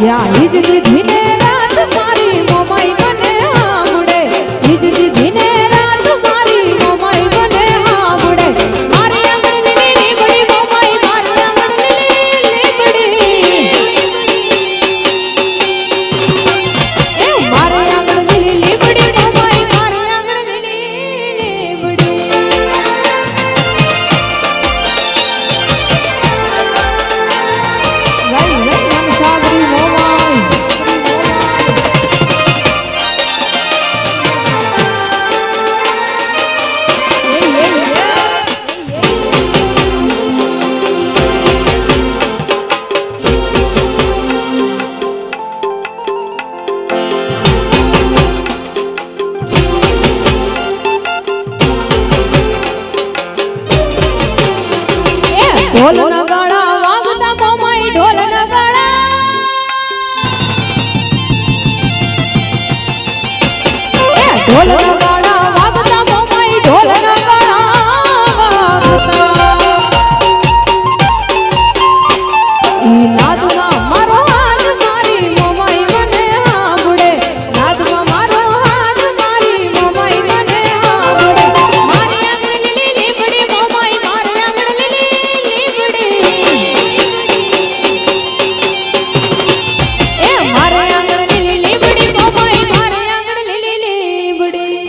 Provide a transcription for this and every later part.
જ્યાં ઈજ દીધીને રાત મારી મોમાઈ મને આમડે ઈજ દીધીને રાત મારી મોમાઈ મને આમડે મારી આંગણની લીમડી મોમાઈ મારી આંગણની લીમડી એ મારી આંગણની લીમડી મોમાઈ મારી આંગણની લીમડી સાગરી મોમાઈ ઢોલ નગાડા વાગતા મોમાઈ ઢોલ નગાડા ઢોલ નગાડા વાગતા મોમાઈ ઢોલ નગાડા વાગતા ઈ નાદમાં મારો હાથ મારી મોમાઈ મને આંબડે નાદમાં મારો હાથ મારી મોમાઈ મને આંબડે મારી આંગણની લીમડી મોમાઈ મારી આંગણની એ મારે આંગણની લીમડી મોમાઈ મારે આંગણની લીમડી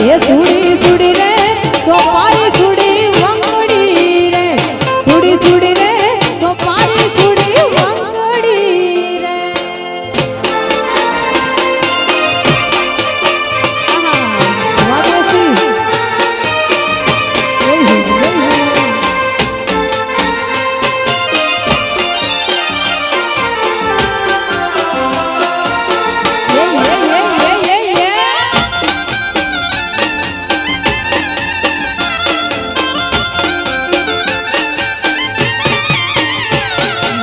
એ સુડી સુડી રે સોપારી સુડી વંગડી રે સુડી સુડી રે સોપારી સુડી વંગડી રે આહા વાડોસી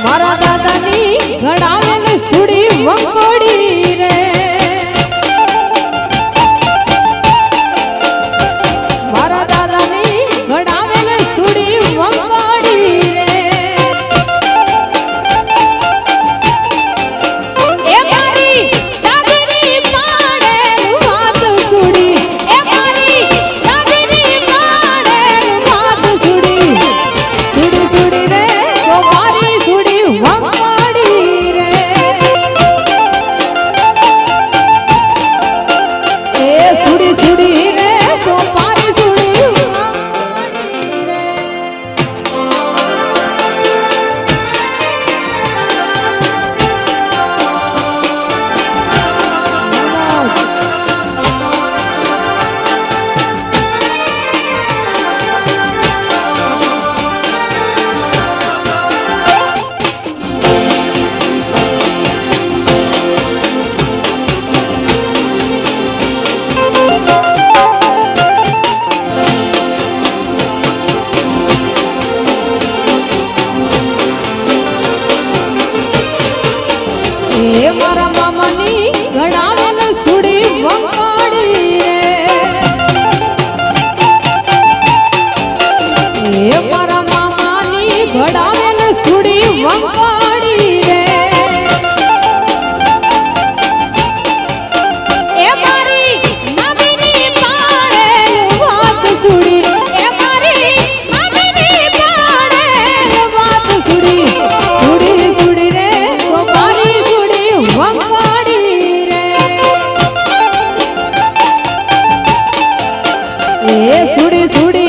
મારા દાદાની ઘડાવેલ સુડી વંગોડી રે મારા દાદાની ઘડાવેલ સુડી વંગોડી રે એ મારી દાદીની પાડેલું હાથ સુડી એ મારી દાદીની પાડેલું હાથ સુડી સુડી સુડી રે સોપારી સુડી વંગોડી રે એ સુડી સુડી રે સોપારી સુડી વંગોડી રે એ મારા મામાની ઘડાવેલ સુડી વંગોડી રે એ મારા મામાની ઘડાવેલ સુડી વંગોડી રે એ મારી મામીની પાડેલ વાત સુડી એ મારી મામીની પાડેલ વાત સુડી સુડી સુડી રે સોપારી વંગોડી રે એ સુડી સુડી